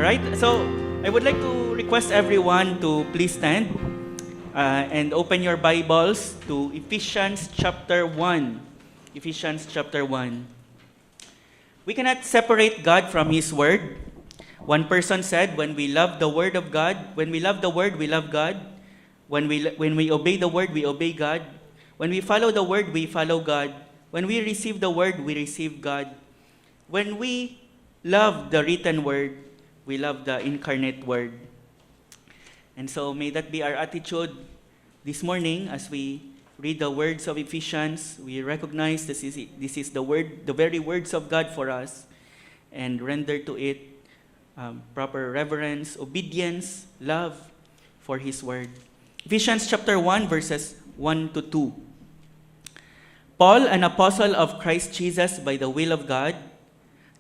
right, so I would like to request everyone to please stand and open your Bibles to Ephesians chapter 1. Ephesians chapter 1. We cannot separate God from His Word. One person said, when we love the Word of God, when we love the Word, we love God. When we obey the Word, we obey God. When we follow the Word, we follow God. When we receive the Word, we receive God. When we love the written Word, we love the incarnate Word. And so may that be our attitude this morning as we read the words of Ephesians. We recognize this is the word, the very words of God for us, and render to it proper reverence, obedience, love for His Word. Ephesians chapter 1, verses 1 to 2. Paul, an apostle of Christ Jesus by the will of God,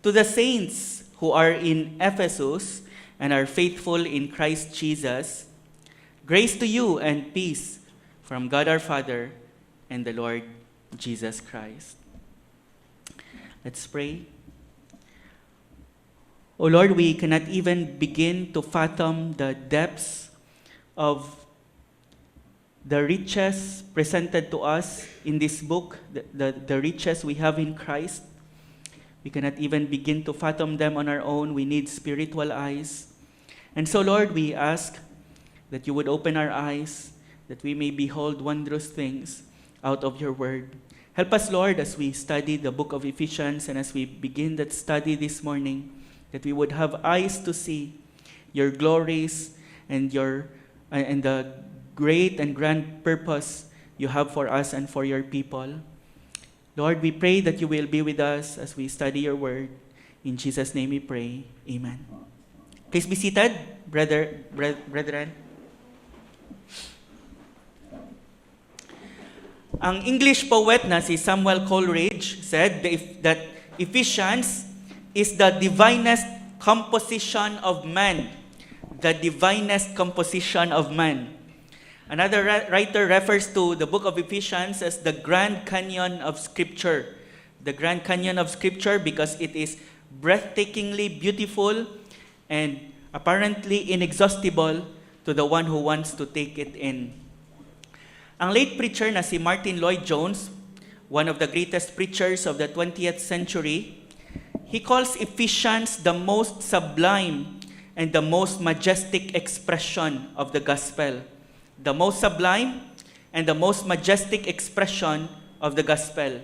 to the saints who are in Ephesus and are faithful in Christ Jesus, grace to you and peace from God our Father and the Lord Jesus Christ. Let's pray. O Lord, we cannot even begin to fathom the depths of the riches presented to us in this book, the riches we have in Christ. We cannot even begin to fathom them on our own. We need spiritual eyes. And so, Lord, we ask that you would open our eyes, that we may behold wondrous things out of your word. Help us, Lord, as we study the book of Ephesians and as we begin that study this morning, that we would have eyes to see your glories and the great and grand purpose you have for us and for your people. Lord, we pray that you will be with us as we study your word. In Jesus' name we pray. Amen. Please be seated, brethren. Ang English poet na si Samuel Coleridge said that Ephesians is the divinest composition of man. The divinest composition of man. Another writer refers to the book of Ephesians as the Grand Canyon of Scripture. The Grand Canyon of Scripture because it is breathtakingly beautiful and apparently inexhaustible to the one who wants to take it in. Ang late preacher na si Martin Lloyd-Jones, one of the greatest preachers of the 20th century, he calls Ephesians the most sublime and the most majestic expression of the gospel. The most sublime and the most majestic expression of the gospel.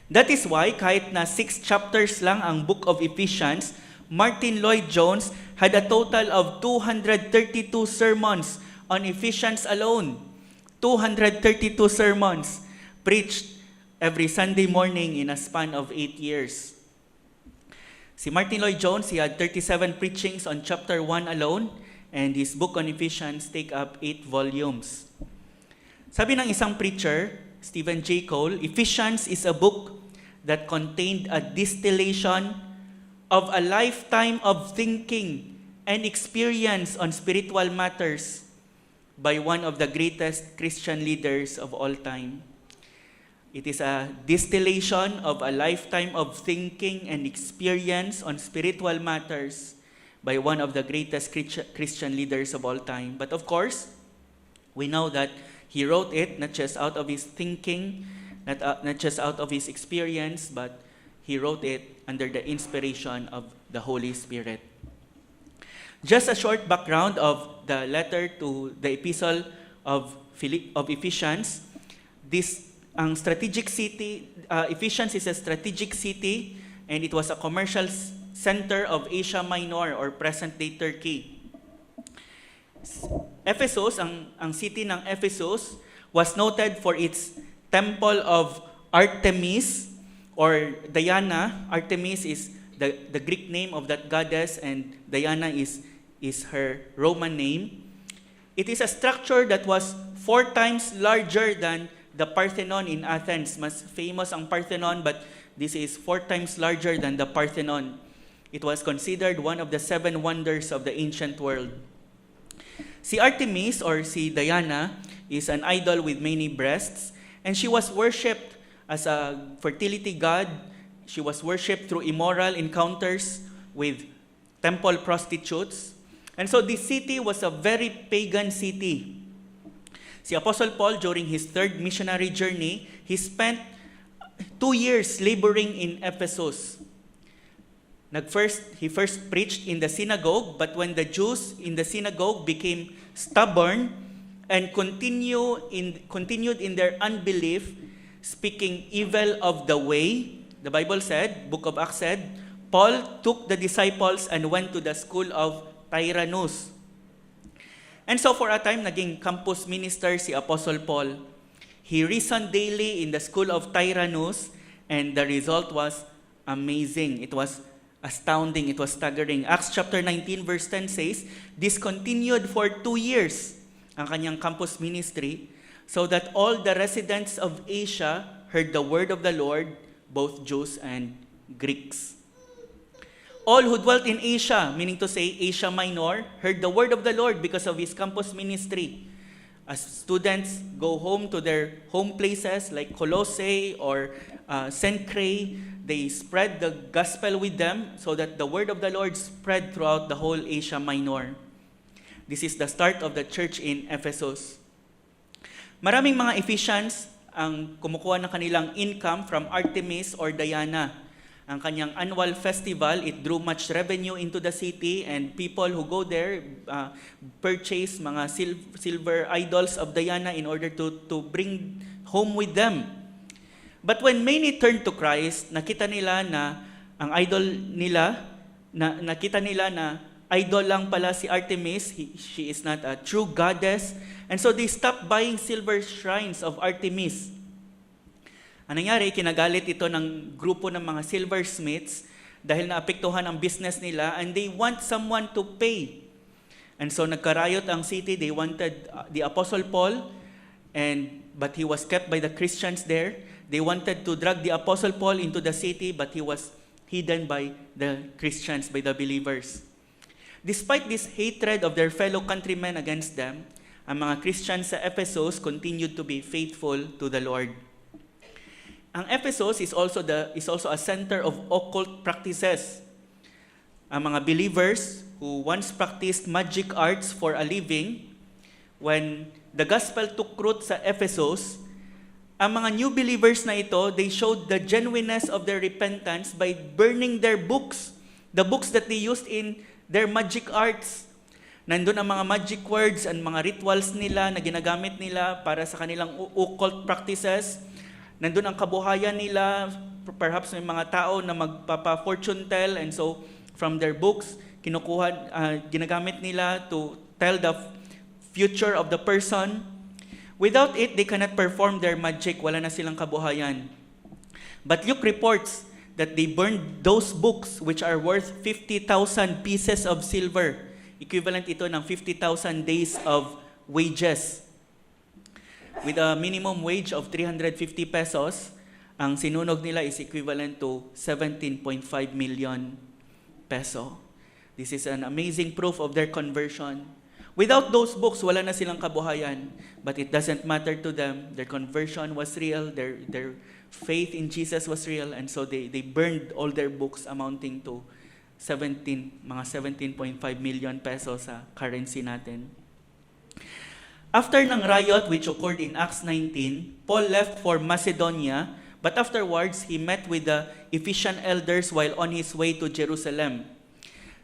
That is why kahit na 6 chapters lang ang book of Ephesians, Martin Lloyd-Jones had a total of 232 sermons on Ephesians alone. 232 sermons preached every Sunday morning in a span of 8 years. Si Martin Lloyd-Jones, he had 37 preachings on chapter 1 alone, and his book on Ephesians take up 8 volumes. Sabi ng isang preacher, Stephen J. Cole, Ephesians is a book that contained a distillation of a lifetime of thinking and experience on spiritual matters by one of the greatest Christian leaders of all time. It is a distillation of a lifetime of thinking and experience on spiritual matters by one of the greatest Christian leaders of all time. But of course, we know that he wrote it not just out of his thinking, not just out of his experience, but he wrote it under the inspiration of the Holy Spirit. Just a short background of the letter to the epistle of Ephesians. Ang strategic city, Ephesians is a strategic city, and it was a commercial center of Asia Minor or present-day Turkey. Ephesus, ang city ng Ephesus, was noted for its temple of Artemis or Diana. Artemis is the Greek name of that goddess, and Diana is her Roman name. It is a structure that was 4 times larger than the Parthenon in Athens. Mas famous ang Parthenon, but this is 4 times larger than the Parthenon. It was considered one of the 7 wonders of the ancient world. Si Artemis or si Diana is an idol with many breasts, and she was worshipped as a fertility god. She was worshipped through immoral encounters with temple prostitutes. And so this city was a very pagan city. Si Apostle Paul, during his third missionary journey, he spent 2 years laboring in Ephesus. He first preached in the synagogue, but when the Jews in the synagogue became stubborn and continued in their unbelief, speaking evil of the way, the Bible said, Book of Acts said, Paul took the disciples and went to the school of Tyrannus. And so for a time, naging campus minister si Apostle Paul. He reasoned daily in the school of Tyrannus, and the result was amazing. It was astounding. It was staggering. Acts chapter 19 verse 10 says, "This continued for 2 years," ang kanyang campus ministry, "so that all the residents of Asia heard the word of the Lord, both Jews and Greeks." All who dwelt in Asia, meaning to say Asia Minor, heard the word of the Lord because of his campus ministry. As students go home to their home places like Colossae or Cenchreae, they spread the gospel with them so that the word of the Lord spread throughout the whole Asia Minor. This is the start of the church in Ephesus. Maraming mga Ephesians ang kumukuha ng kanilang income from Artemis or Diana. Ang kanyang annual festival, it drew much revenue into the city, and people who go there purchase mga silver idols of Diana in order to bring home with them. But when many turned to Christ, nakita nila na ang idol nila, nakita nila na idol lang pala si Artemis, she is not a true goddess, and so they stopped buying silver shrines of Artemis. Ang nangyari, kinagalit ito ng grupo ng mga silversmiths dahil naapektuhan ang business nila, and they want someone to pay. And so nagkarayot ang city. They wanted the Apostle Paul, but he was kept by the Christians there. They wanted to drag the Apostle Paul into the city, but he was hidden by the Christians, by the believers. Despite this hatred of their fellow countrymen against them, ang mga Christians sa Ephesus continued to be faithful to the Lord. Ang Ephesus is also a center of occult practices. Ang mga believers who once practiced magic arts for a living, when the gospel took root sa Ephesus, ang mga new believers na ito, they showed the genuineness of their repentance by burning their books, the books that they used in their magic arts. Nandun ang mga magic words and mga rituals nila na ginagamit nila para sa kanilang occult practices. Nandun ang kabuhayan nila, perhaps may mga tao na magpapa-fortune tell, and so from their books, ginagamit nila to tell the future of the person. Without it, they cannot perform their magic. Wala na silang kabuhayan. But Luke reports that they burned those books which are worth 50,000 pieces of silver. Equivalent ito ng 50,000 days of wages. With a minimum wage of 350 pesos, ang sinunog nila is equivalent to 17.5 million peso. This is an amazing proof of their conversion. Without those books, wala na silang kabuhayan. But it doesn't matter to them. Their conversion was real. Their faith in Jesus was real. And so they burned all their books amounting to mga 17.5 million pesos sa currency natin. After ng riot which occurred in Acts 19, Paul left for Macedonia, but afterwards he met with the Ephesian elders while on his way to Jerusalem.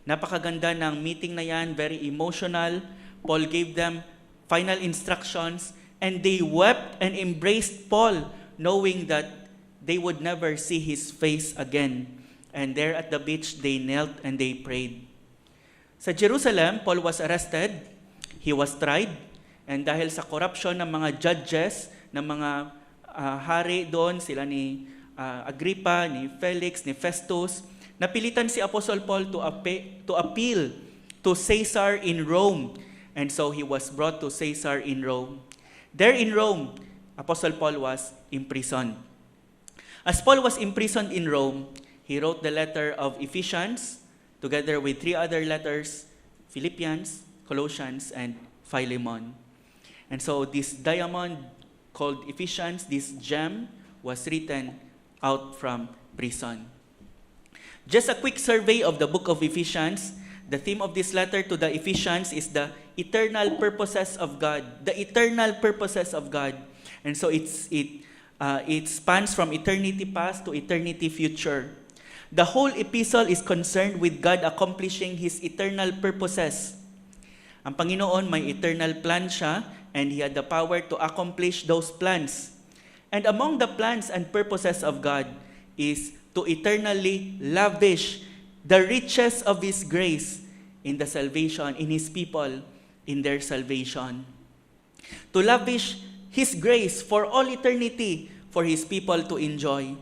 Napakaganda ng meeting na yan, very emotional. Paul gave them final instructions, and they wept and embraced Paul, knowing that they would never see his face again. And there at the beach, they knelt and they prayed. Sa Jerusalem, Paul was arrested, he was tried, and dahil sa corruption ng mga judges, ng mga hari doon, sila ni Agrippa, ni Felix, ni Festus, napilitan si Apostle Paul to appeal to Caesar in Rome. And so he was brought to Caesar in Rome. There in Rome, Apostle Paul was imprisoned. As Paul was imprisoned in Rome, he wrote the letter of Ephesians, together with 3 other letters, Philippians, Colossians, and Philemon. And so this diamond called Ephesians, this gem, was written out from prison. Just a quick survey of the book of Ephesians. The theme of this letter to the Ephesians is the eternal purposes of God. The eternal purposes of God. And so it spans from eternity past to eternity future. The whole epistle is concerned with God accomplishing His eternal purposes. Ang Panginoon may eternal plan siya, and He had the power to accomplish those plans. And among the plans and purposes of God is to eternally lavish the riches of His grace in the salvation, in His people, in their salvation. To lavish His grace for all eternity for His people to enjoy.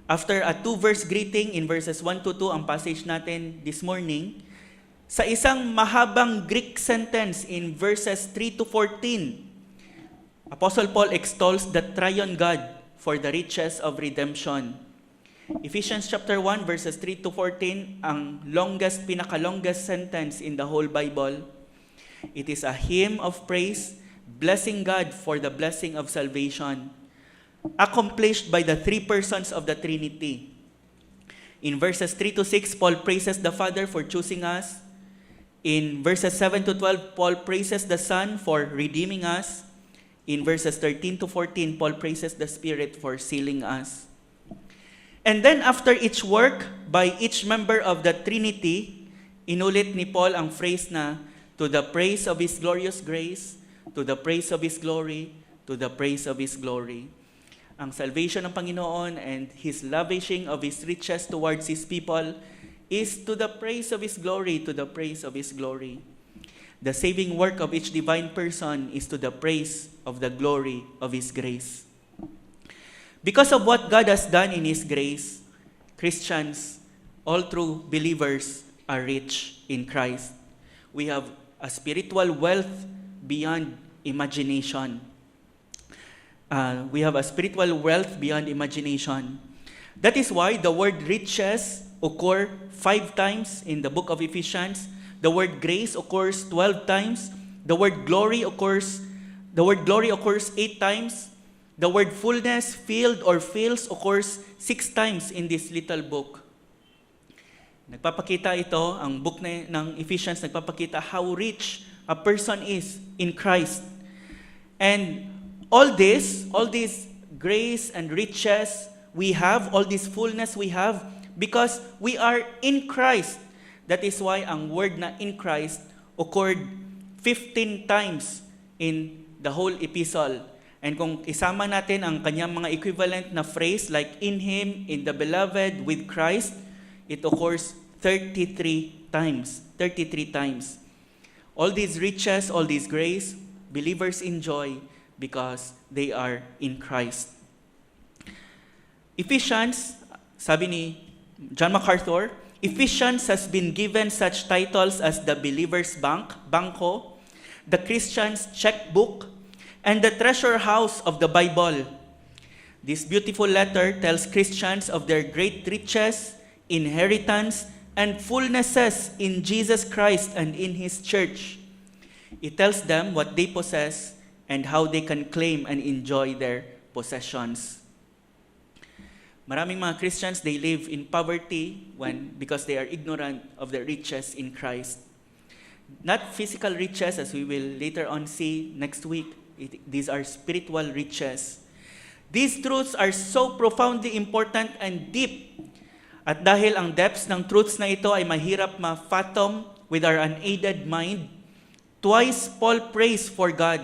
After a 2-verse greeting in verses 1 to 2, ang passage natin this morning, sa isang mahabang Greek sentence in verses 3 to 14, Apostle Paul extols the triune God for the riches of redemption. Ephesians chapter 1 verses 3 to 14, ang pinaka-longest sentence in the whole Bible. It is a hymn of praise, blessing God for the blessing of salvation, accomplished by the three persons of the Trinity. In verses 3 to 6, Paul praises the Father for choosing us. In verses 7 to 12, Paul praises the Son for redeeming us. In verses 13 to 14, Paul praises the Spirit for sealing us. And then after each work by each member of the Trinity, inulit ni Paul ang phrase na, to the praise of His glorious grace, to the praise of His glory, to the praise of His glory. Ang salvation ng Panginoon and His lavishing of His riches towards His people is to the praise of His glory, to the praise of His glory. The saving work of each divine person is to the praise of the glory of His grace. Because of what God has done in His grace, Christians, all true believers, are rich in Christ. We have a spiritual wealth beyond imagination. We have a spiritual wealth beyond imagination. That is why the word riches occur 5 times in the book of Ephesians. The word grace occurs 12 times. The word glory occurs 8 times. The word fullness, filled, or fills occurs 6 times in this little book. Nagpapakita ito, ang book ng Ephesians, nagpapakita how rich a person is in Christ. And all this grace and riches we have, all this fullness we have, because we are in Christ. That is why ang word na in Christ occurred 15 times in the whole epistle. And kung isama natin ang kanyang mga equivalent na phrase like in Him, in the Beloved, with Christ, it occurs 33 times. 33 times. All these riches, all this grace, believers enjoy because they are in Christ. Ephesians, sabi ni John MacArthur, Ephesians has been given such titles as the believer's banko, the Christian's checkbook, and the treasure house of the Bible. This beautiful letter tells Christians of their great riches, inheritance, and fullnesses in Jesus Christ and in His church. It tells them what they possess and how they can claim and enjoy their possessions. Maraming mga Christians, they live in poverty because they are ignorant of the riches in Christ. Not physical riches, as we will later on see next week. These are spiritual riches. These truths are so profoundly important and deep. At dahil ang depths ng truths na ito ay mahirap ma-fathom with our unaided mind, twice Paul prays for God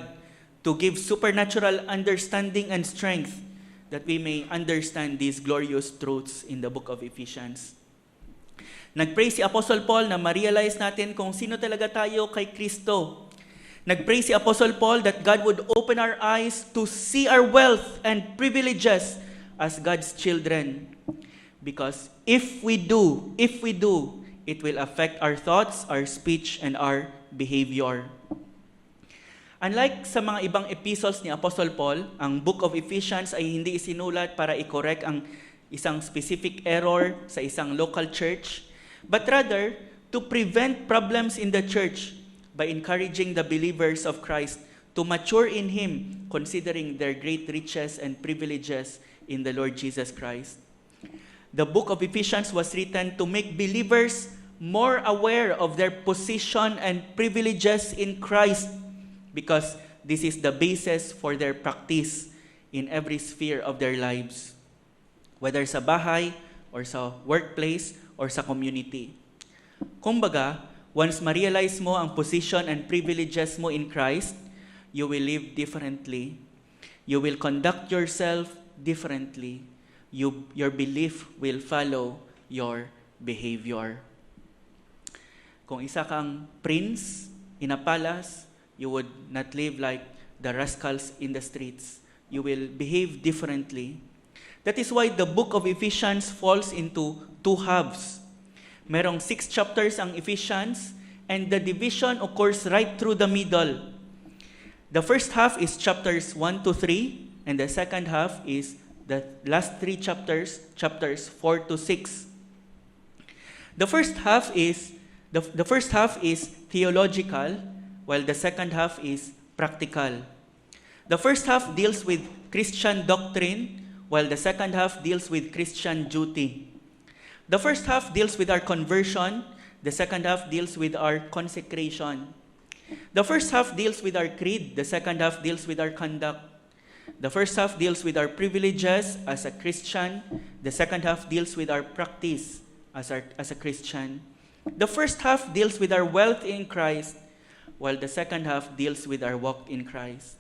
to give supernatural understanding and strength that we may understand these glorious truths in the book of Ephesians. Nagpray si Apostle Paul na ma-realize natin kung sino talaga tayo kay Kristo. Nagpray si Apostle Paul that God would open our eyes to see our wealth and privileges as God's children. Because if we do, it will affect our thoughts, our speech, and our behavior. Unlike sa mga ibang epistles ni Apostle Paul, ang Book of Ephesians ay hindi isinulat para i-correct ang isang specific error sa isang local church, but rather to prevent problems in the church by encouraging the believers of Christ to mature in Him, considering their great riches and privileges in the Lord Jesus Christ. The book of Ephesians was written to make believers more aware of their position and privileges in Christ because this is the basis for their practice in every sphere of their lives, whether sa bahay or sa workplace or sa community. Kumbaga, once ma-realize mo ang position and privileges mo in Christ, you will live differently. You will conduct yourself differently. Your belief will follow your behavior. Kung isa kang prince in a palace, you would not live like the rascals in the streets. You will behave differently. That is why the book of Ephesians falls into two halves. Merong 6 chapters ang Ephesians, and the division occurs right through the middle. The first half is chapters 1 to 3, and the second half is the last 3 chapters, chapters 4 to 6. The first half is theological, while the second half is practical. The first half deals with Christian doctrine, while the second half deals with Christian duty. The first half deals with our conversion, the second half deals with our consecration. The first half deals with our creed, the second half deals with our conduct. The first half deals with our privileges as a Christian, the second half deals with our practice as a Christian. The first half deals with our wealth in Christ, while the second half deals with our walk in Christ.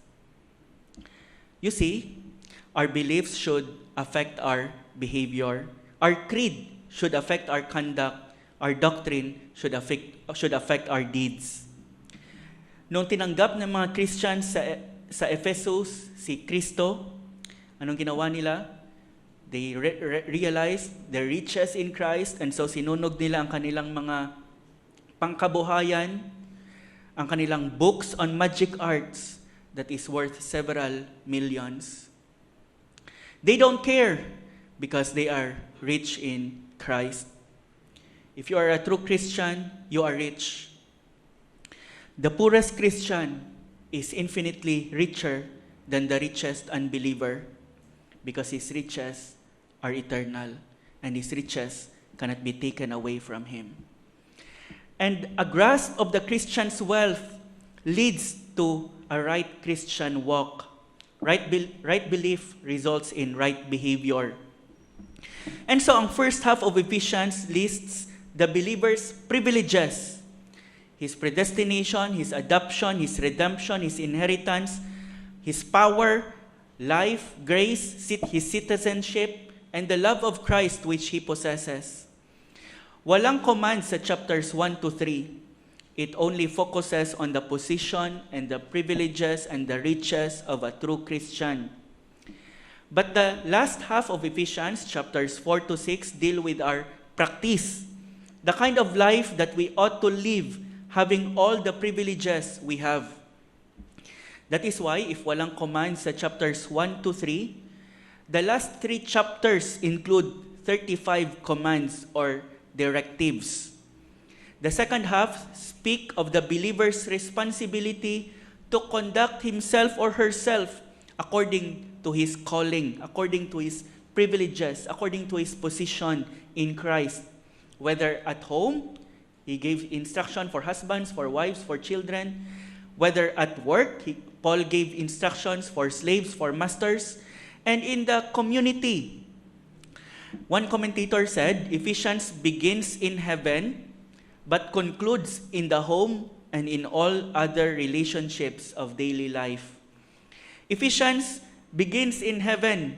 You see, our beliefs should affect our behavior. Our creed should affect our conduct. Our doctrine should affect our deeds. Nung tinanggap ng mga Christians sa Ephesus si Kristo, anong ginawa nila? They realized their riches in Christ, and so sinunog nila ang kanilang mga pangkabuhayan, ang kanilang books on magic arts that is worth several millions. They don't care because they are rich in Christ. If you are a true Christian, you are rich. The poorest Christian is infinitely richer than the richest unbeliever because his riches are eternal and his riches cannot be taken away from him. And a grasp of the Christian's wealth leads to a right Christian walk. Right belief results in right behavior. And so ang first half of Ephesians lists the believer's privileges, his predestination, his adoption, his redemption, his inheritance, his power, life, grace, his citizenship, and the love of Christ which he possesses. Walang command sa chapters 1 to 3. It only focuses on the position and the privileges and the riches of a true Christian. But the last half of Ephesians, chapters 4 to 6, deal with our practice, the kind of life that we ought to live, having all the privileges we have. That is why, if walang command sa chapters 1 to 3, the last 3 chapters include 35 commands or directives. The second half speak of the believer's responsibility to conduct himself or herself according to his calling, according to his privileges, according to his position in Christ. Whether at home, he gave instruction for husbands, for wives, for children. Whether at work, Paul gave instructions for slaves, for masters. And in the community, one commentator said, Ephesians begins in heaven, but concludes in the home and in all other relationships of daily life. Ephesians begins in heaven.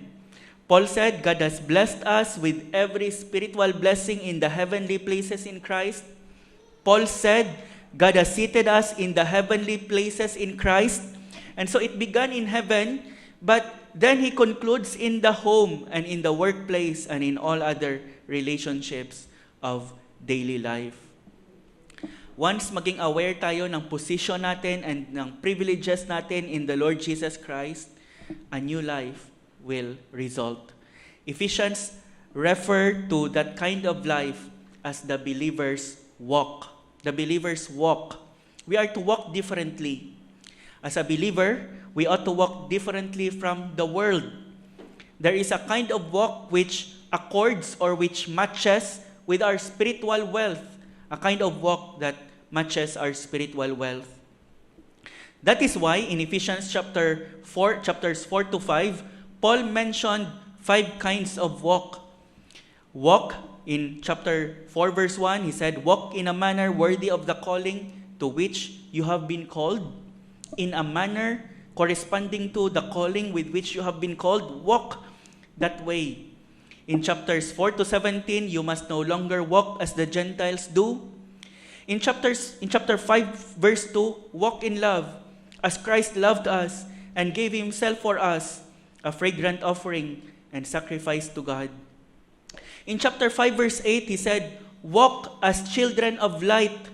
Paul said, God has blessed us with every spiritual blessing in the heavenly places in Christ. Paul said, God has seated us in the heavenly places in Christ. And so it began in heaven, but then he concludes in the home and in the workplace and in all other relationships of daily life. Once maging aware tayo ng position natin and ng privileges natin in the Lord Jesus Christ, a new life will result. Ephesians refer to that kind of life as the believer's walk. The believer's walk. We are to walk differently. As a believer, we ought to walk differently from the world. There is a kind of walk which accords or which matches with our spiritual wealth, a kind of walk that matches our spiritual wealth. That is why in Ephesians chapters 4 to 5, Paul mentioned 5 kinds of walk. Walk, in chapter 4 verse 1, he said, walk in a manner worthy of the calling to which you have been called. In a manner corresponding to the calling with which you have been called, walk that way. In chapters 4 to 17, you must no longer walk as the Gentiles do. In chapter 5 verse 2, walk in love as Christ loved us and gave himself for us, a fragrant offering and sacrifice to God. In chapter 5 verse 8, he said, walk as children of light.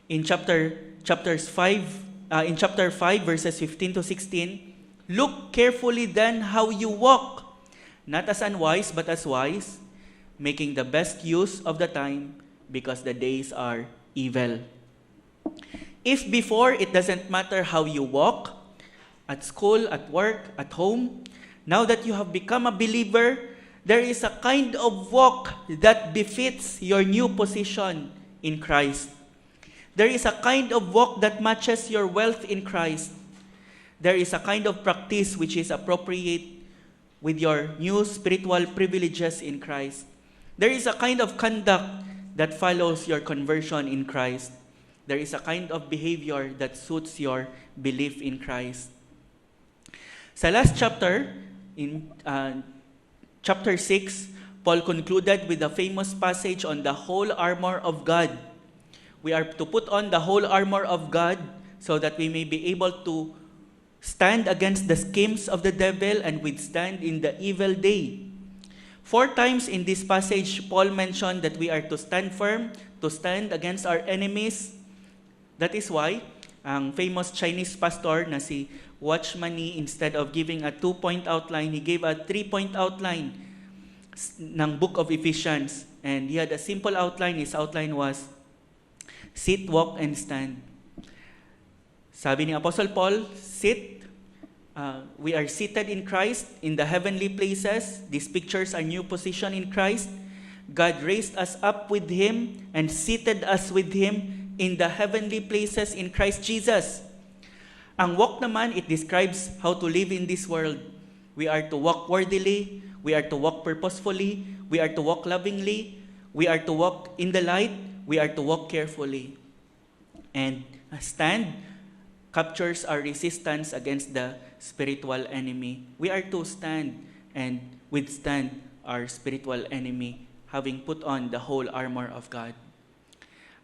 In chapter 5 verses 15 to 16, look carefully then how you walk, not as unwise but as wise, making the best use of the time because the days are evil. If before it doesn't matter how you walk, at school, at work, at home, now that you have become a believer, there is a kind of walk that befits your new position in Christ. There is a kind of walk that matches your wealth in Christ. There is a kind of practice which is appropriate with your new spiritual privileges in Christ. There is a kind of conduct that follows your conversion in Christ. There is a kind of behavior that suits your belief in Christ. Sa last chapter, in chapter 6, Paul concluded with the famous passage on the whole armor of God. We are to put on the whole armor of God so that we may be able to stand against the schemes of the devil and withstand in the evil day. 4 times in this passage, Paul mentioned that we are to stand firm, to stand against our enemies. That is why ang famous Chinese pastor na si Watchman Nee, instead of giving a 2-point outline, he gave a 3-point outline ng book of Ephesians. And he had a simple outline. His outline was, sit, walk, and stand. Sabi ni Apostle Paul, sit. We are seated in Christ in the heavenly places. This pictures our new position in Christ. God raised us up with Him and seated us with Him in the heavenly places in Christ Jesus. Ang walk naman, it describes how to live in this world. We are to walk worthily. We are to walk purposefully. We are to walk lovingly. We are to walk in the light. We are to walk carefully. And a stand captures our resistance against the spiritual enemy. We are to stand and withstand our spiritual enemy, having put on the whole armor of God.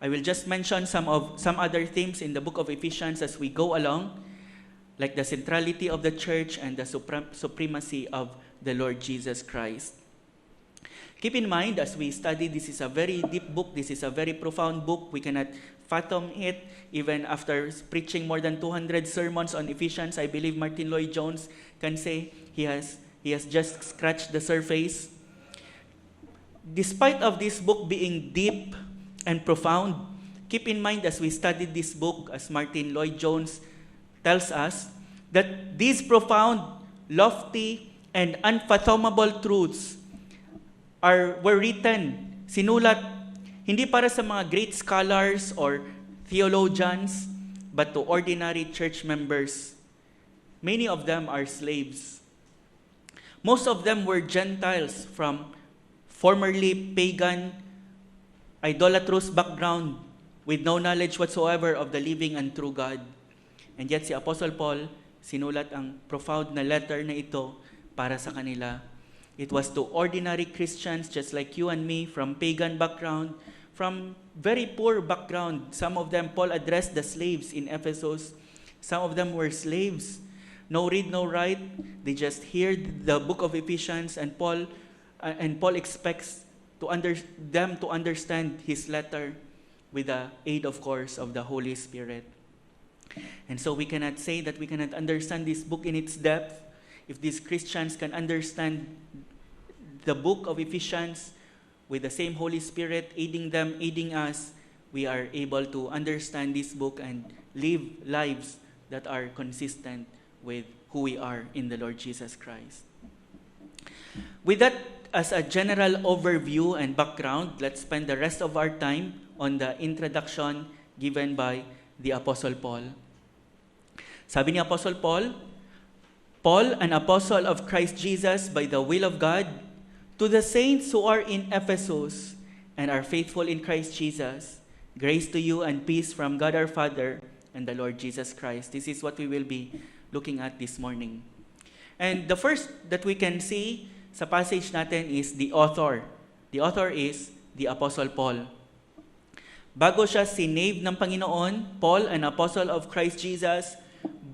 I will just mention some other themes in the book of Ephesians as we go along, like the centrality of the church and the supremacy of the Lord Jesus Christ. Keep in mind, as we study, this is a very deep book. This is a very profound book. We cannot fathom it even after preaching more than 200 sermons on Ephesians. I believe Martin Lloyd-Jones can say he has just scratched the surface. Despite of this book being deep and profound, keep in mind as we study this book, as Martin Lloyd-Jones tells us, that these profound, lofty, and unfathomable truths were written, sinulat, hindi para sa mga great scholars or theologians, but to ordinary church members. Many of them are slaves. Most of them were Gentiles from formerly pagan, idolatrous background with no knowledge whatsoever of the living and true God. And yet si Apostle Paul, sinulat ang profound na letter na ito para sa kanila. It was to ordinary Christians just like you and me, from pagan background, from very poor background. Some of them, Paul addressed the slaves in Ephesus. Some of them were slaves. No read, no write. They just hear the book of Ephesians, and Paul expects them to understand his letter with the aid, of course, of the Holy Spirit. And so we cannot say that we cannot understand this book in its depth. If these Christians can understand the book of Ephesians with the same Holy Spirit aiding them, aiding us, we are able to understand this book and live lives that are consistent with who we are in the Lord Jesus Christ. With that as a general overview and background, let's spend the rest of our time on the introduction given by the Apostle Paul. Sabi ni Apostle Paul, Paul, an apostle of Christ Jesus by the will of God, to the saints who are in Ephesus and are faithful in Christ Jesus, grace to you and peace from God our Father and the Lord Jesus Christ. This is what we will be looking at this morning. And the first that we can see sa passage natin is the author. The author is the Apostle Paul. Bago siya sinave ng Panginoon, Paul, an apostle of Christ Jesus,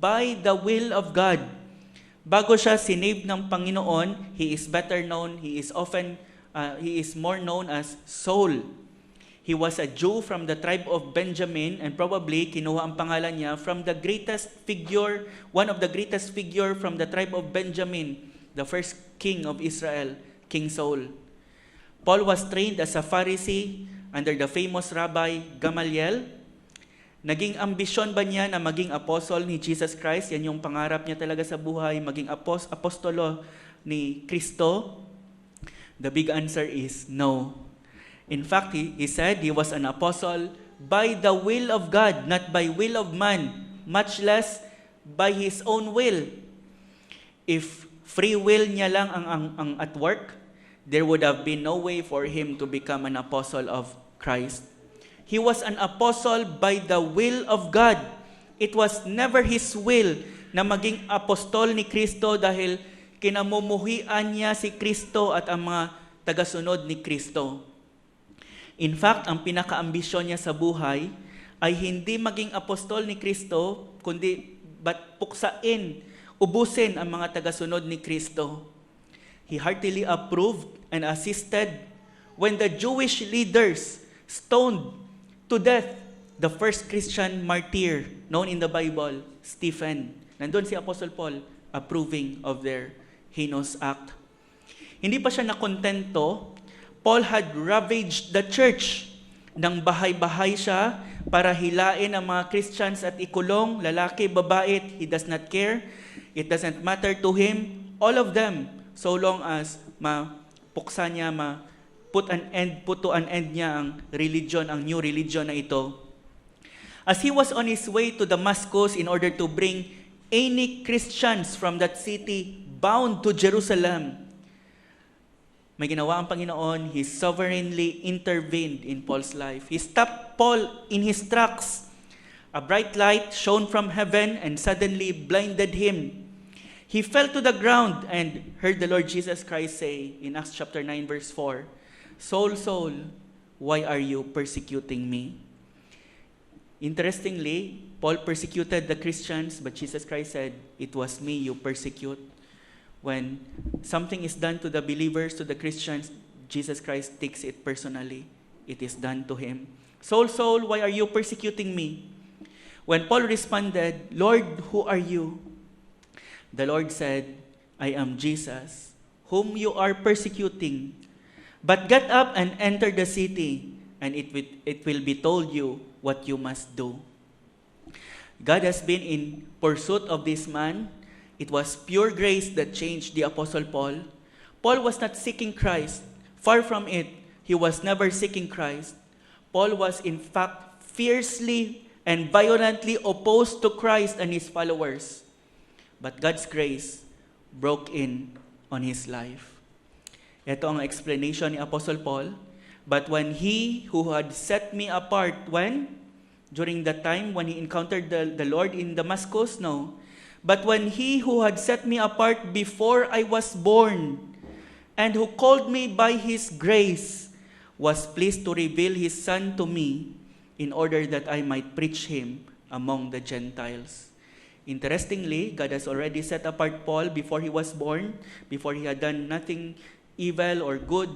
by the will of God. Bago siya sinave ng Panginoon, he is better known, he is more known as Saul. He was a Jew from the tribe of Benjamin, and probably kinuha ang pangalan niya from the greatest figure, one of the greatest figure from the tribe of Benjamin, the first king of Israel, King Saul. Paul was trained as a Pharisee under the famous Rabbi Gamaliel. Naging ambisyon ba niya na maging apostle ni Jesus Christ? Yan yung pangarap niya talaga sa buhay, maging apostolo ni Kristo? The big answer is no. In fact, he said he was an apostle by the will of God, not by will of man, much less by his own will. If free will niya lang ang at work, there would have been no way for him to become an apostle of Christ. He was an apostle by the will of God. It was never his will na maging apostol ni Kristo dahil kinamumuhian niya si Kristo at ang mga tagasunod ni Kristo. In fact, ang pinakaambisyon niya sa buhay ay hindi maging apostol ni Kristo, kundi puksain, ubusin ang mga tagasunod ni Kristo. He heartily approved and assisted when the Jewish leaders stoned to death the first Christian martyr known in the Bible, Stephen. Nandun si Apostle Paul approving of their heinous act. Hindi pa siya nakontento. Paul had ravaged the church. Nang bahay-bahay siya para hilain ang mga Christians at ikulong, lalaki, babae, he does not care. It doesn't matter to him. All of them, so long as mapuksa niya, put to an end niya ang religion, ang new religion na ito. As he was on his way to Damascus in order to bring any Christians from that city bound to Jerusalem, may ginawa ang Panginoon. He sovereignly intervened in Paul's life. He stopped Paul in his tracks. A bright light shone from heaven and suddenly blinded him. He fell to the ground and heard the Lord Jesus Christ say in Acts chapter 9 verse 4, Saul, Saul, why are you persecuting me? Interestingly, Paul persecuted the Christians, but Jesus Christ said, it was me you persecute. When something is done to the believers, to the Christians, Jesus Christ takes it personally. It is done to him. Saul, Saul, why are you persecuting me? When Paul responded, Lord, who are you? The Lord said, I am Jesus, whom you are persecuting. But get up and enter the city, and it will be told you what you must do. God has been in pursuit of this man. It was pure grace that changed the Apostle Paul. Paul was not seeking Christ. Far from it. He was never seeking Christ. Paul was in fact fiercely and violently opposed to Christ and his followers. But God's grace broke in on his life. Ito ang explanation ni Apostle Paul. But when he who had set me apart, when? During the time when he encountered the Lord in Damascus? No. But when he who had set me apart before I was born, and who called me by his grace, was pleased to reveal his Son to me, in order that I might preach him among the Gentiles. Interestingly, God has already set apart Paul before he was born, before he had done nothing evil or good.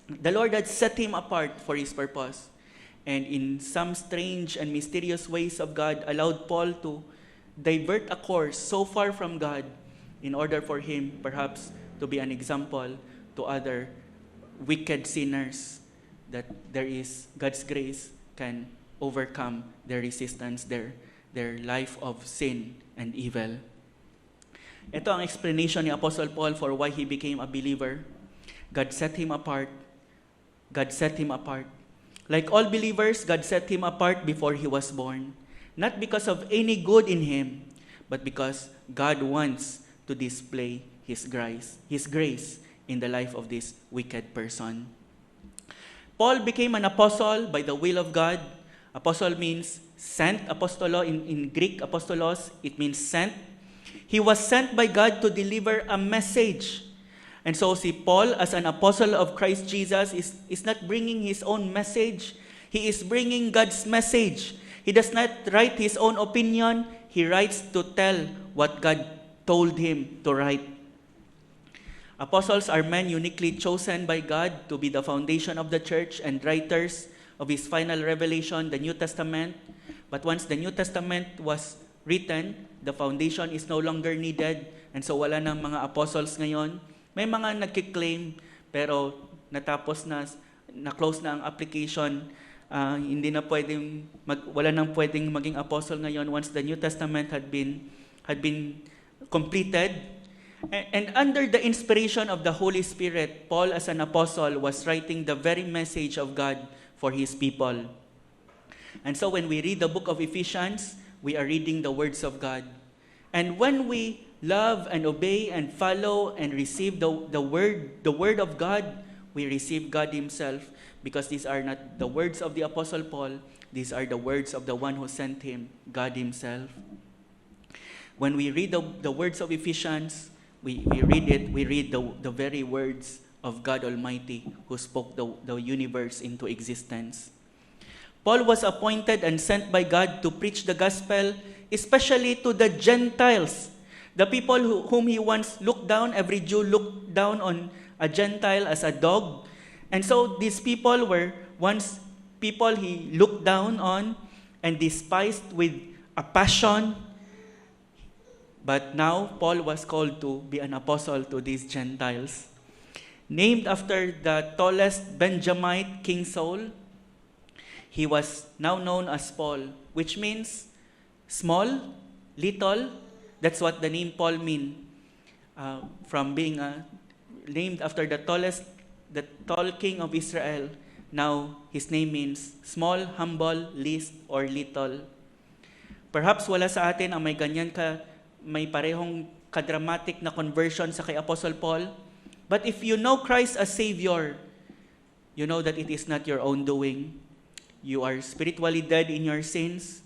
The Lord had set him apart for his purpose. And in some strange and mysterious ways of God, allowed Paul to divert a course so far from God in order for him perhaps to be an example to other wicked sinners that there is God's grace can overcome their resistance, their life of sin and evil. Ito ang explanation ni Apostle Paul for why he became a believer. God set him apart. God set him apart. Like all believers, God set him apart before he was born, not because of any good in him, but because God wants to display His grace in the life of this wicked person. Paul became an apostle by the will of God. Apostle means sent. Apostolo in Greek, apostolos, it means sent. He was sent by God to deliver a message. And so si Paul, as an apostle of Christ Jesus, is not bringing his own message. He is bringing God's message. He does not write his own opinion. He writes to tell what God told him to write. Apostles are men uniquely chosen by God to be the foundation of the church and writers of His final revelation, the New Testament. But once the New Testament was written, the foundation is no longer needed, and so wala nang mga apostles ngayon. May mga nagkiklaim, pero natapos na-close na ang application. Hindi na wala nang pwedeng maging apostle ngayon once the New Testament had been completed. And under the inspiration of the Holy Spirit, Paul as an apostle was writing the very message of God for his people. And so when we read the book of Ephesians, we are reading the words of God. And when we love and obey and follow and receive the word of God, we receive God Himself, because these are not the words of the Apostle Paul, these are the words of the one who sent him, God Himself. When we read the words of Ephesians, we read the very words of God Almighty who spoke the universe into existence. Paul was appointed and sent by God to preach the gospel, especially to the Gentiles, the people whom he once looked down. Every Jew looked down on a Gentile as a dog. And so these people were once people he looked down on and despised with a passion. But now Paul was called to be an apostle to these Gentiles. Named after the tallest Benjamite, King Saul, he was now known as Paul, which means small, little. That's what the name Paul means. From being named after the tall king of Israel, now his name means small, humble, least, or little. Perhaps wala sa atin ang may parehong kadramatic na conversion sa kay Apostle Paul. But if you know Christ as Savior, you know that it is not your own doing. You are spiritually dead in your sins,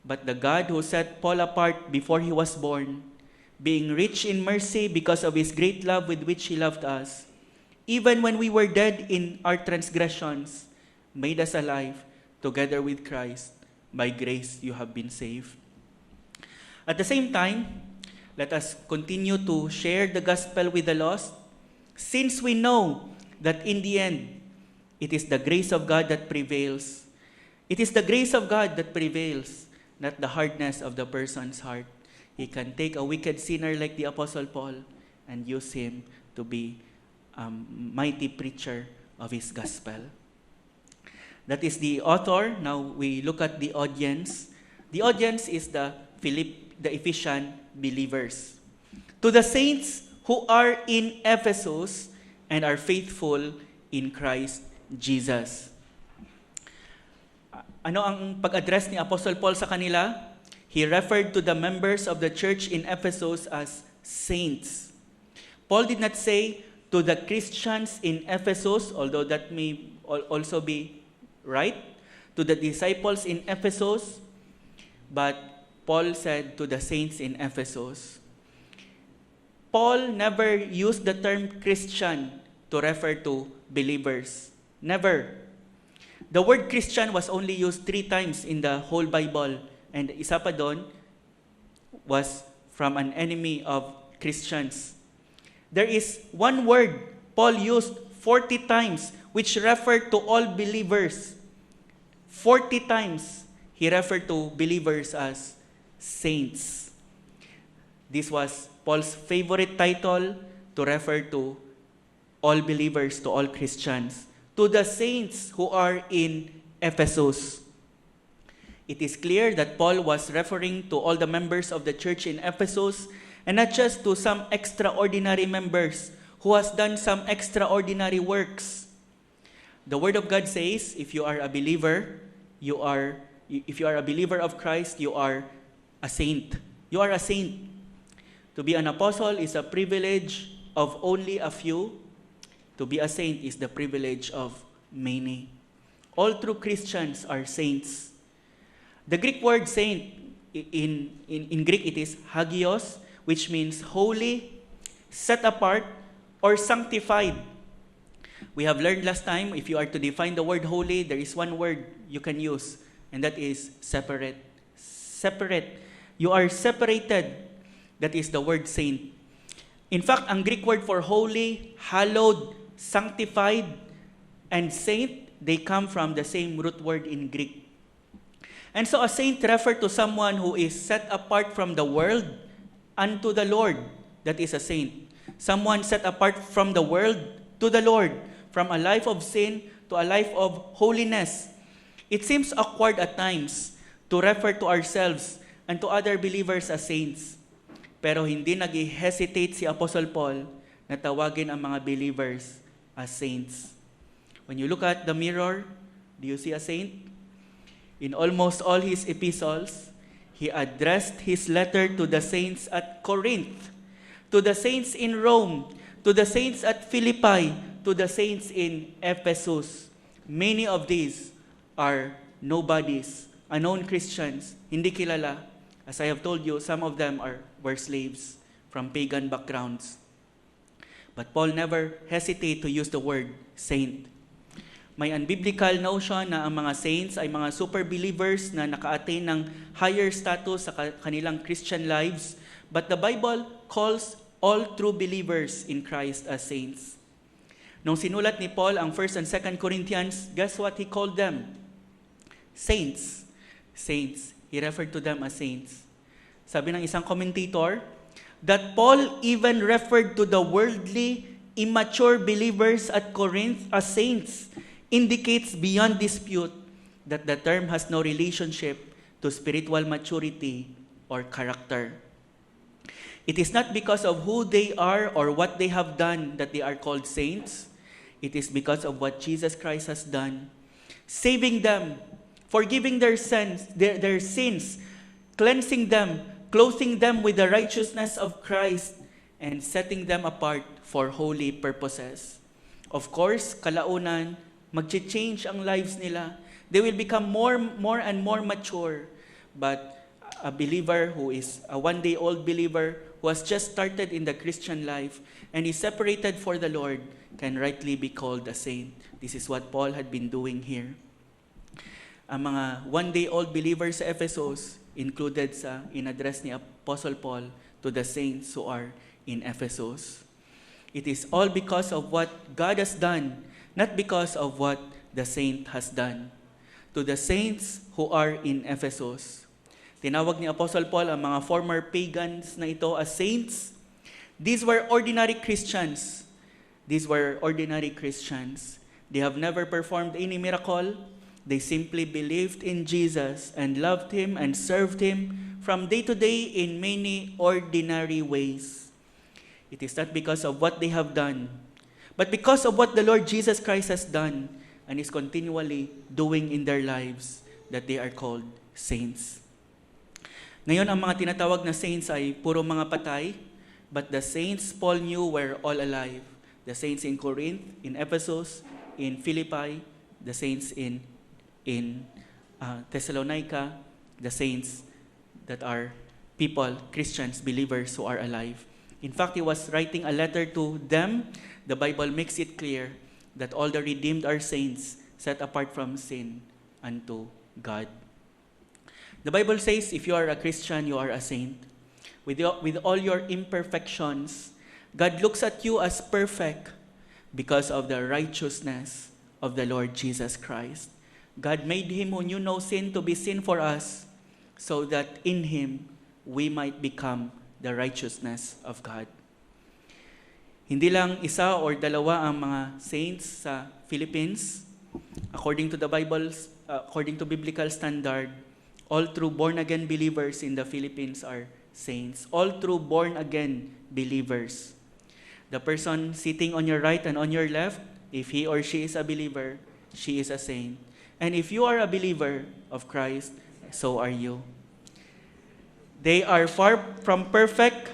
but the God who set Paul apart before he was born, being rich in mercy because of His great love with which He loved us, even when we were dead in our transgressions, made us alive together with Christ. By grace you have been saved. At the same time, let us continue to share the gospel with the lost, since we know that in the end, it is the grace of God that prevails. It is the grace of God that prevails, not the hardness of the person's heart. He can take a wicked sinner like the Apostle Paul and use him to be a mighty preacher of His gospel. That is the author. Now we look at the audience. The audience is the Ephesian believers. To the saints who are in Ephesus and are faithful in Christ Jesus. Ano ang pag-address ni Apostle Paul sa kanila? He referred to the members of the church in Ephesus as saints. Paul did not say to the Christians in Ephesus, although that may also be right, to the disciples in Ephesus, but Paul said to the saints in Ephesus. Paul never used the term Christian to refer to believers. Never. The word Christian was only used 3 times in the whole Bible, and isa pa doon was from an enemy of Christians. There is one word Paul used 40 times which referred to all believers. 40 times he referred to believers as saints. This was Paul's favorite title to refer to all believers, to all Christians, to the saints who are in Ephesus. It is clear that Paul was referring to all the members of the church in Ephesus, and not just to some extraordinary members who has done some extraordinary works. The Word of God says, if you are a believer, if you are a believer of Christ, you are a saint. You are a saint. To be an apostle is a privilege of only a few. To be a saint is the privilege of many. All true Christians are saints. The Greek word saint, in Greek it is hagios, which means holy, set apart, or sanctified. We have learned last time, if you are to define the word holy, there is one word you can use, and that is separate. Separate. You are separated. That is the word saint. In fact, ang Greek word for holy, hallowed, sanctified, and saint, they come from the same root word in Greek. And so a saint refers to someone who is set apart from the world unto the Lord. That is a saint. Someone set apart from the world to the Lord, from a life of sin to a life of holiness. It seems awkward at times to refer to ourselves and to other believers as saints. Pero hindi nag-hesitate si Apostle Paul na tawagin ang mga believers as saints. When you look at the mirror, do you see a saint? In almost all his epistles, he addressed his letter to the saints at Corinth, to the saints in Rome, to the saints at Philippi, to the saints in Ephesus. Many of these are nobodies, unknown Christians, hindi kilala. As I have told you, some of them were slaves from pagan backgrounds. But Paul never hesitated to use the word saint. May unbiblical notion na ang mga saints ay mga super believers na naka-attain ng higher status sa kanilang Christian lives, but the Bible calls all true believers in Christ as saints. Nung sinulat ni Paul ang 1 and 2 Corinthians, guess what he called them? Saints. Saints. He referred to them as saints. Sabi ng isang commentator, that Paul even referred to the worldly, immature believers at Corinth as saints indicates beyond dispute that the term has no relationship to spiritual maturity or character. It is not because of who they are or what they have done that they are called saints. It is because of what Jesus Christ has done, saving them, forgiving their sins, cleansing them, clothing them with the righteousness of Christ, and setting them apart for holy purposes. Of course, kalaunan, mag-change ang lives nila. They will become more and more mature. But a believer who is a one-day-old believer who has just started in the Christian life and is separated for the Lord can rightly be called a saint. This is what Paul had been doing here. Ang mga one-day-old believers sa Ephesus included in address ni Apostle Paul to the saints who are in Ephesus. It is all because of what God has done, not because of what the saint has done. To the saints who are in Ephesus, tinawag ni Apostle Paul ang mga former pagans na ito as saints. These were ordinary Christians. These were ordinary Christians. They have never performed any miracle. They simply believed in Jesus and loved Him and served Him from day to day in many ordinary ways. It is not because of what they have done, but because of what the Lord Jesus Christ has done and is continually doing in their lives that they are called saints. Ngayon, ang mga tinatawag na saints ay puro mga patay, but the saints Paul knew were all alive. The saints in Corinth, in Ephesus, in Philippi, the saints in Thessalonica, the saints that are people, Christians, believers who are alive. In fact, he was writing a letter to them. The Bible makes it clear that all the redeemed are saints set apart from sin unto God. The Bible says if you are a Christian, you are a saint. With all your imperfections, God looks at you as perfect because of the righteousness of the Lord Jesus Christ. God made Him who knew no sin to be sin for us so that in Him we might become the righteousness of God. Hindi lang isa or dalawa ang mga saints sa Philippines. According to the Bible, according to biblical standard, all true born-again believers in the Philippines are saints. All true born-again believers. The person sitting on your right and on your left, if he or she is a believer, she is a saint. And if you are a believer of Christ, so are you. They are far from perfect,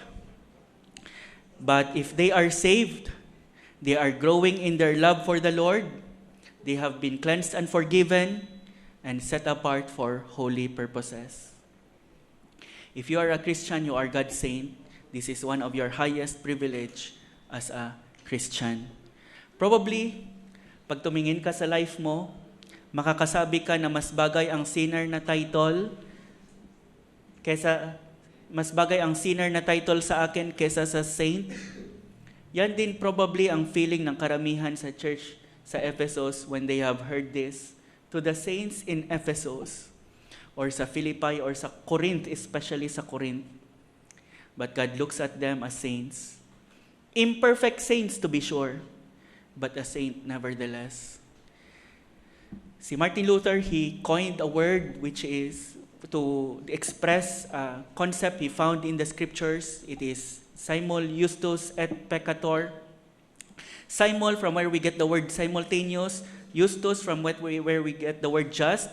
but if they are saved, they are growing in their love for the Lord. They have been cleansed and forgiven and set apart for holy purposes. If you are a Christian, you are God's saint. This is one of your highest privilege as a Christian. Probably, pag tumingin ka sa life mo, makakasabi ka na mas bagay ang sinner na title sa akin kesa sa saint. Yan din probably ang feeling ng karamihan sa church sa Ephesus when they have heard this. To the saints in Ephesus, or sa Philippi, or sa Corinth, especially sa Corinth. But God looks at them as saints. Imperfect saints to be sure, but a saint nevertheless. Si Martin Luther, he coined a word which is to express a concept he found in the scriptures. It is simul justus et peccator. Simul, from where we get the word simultaneous. Justus, from where we get the word just.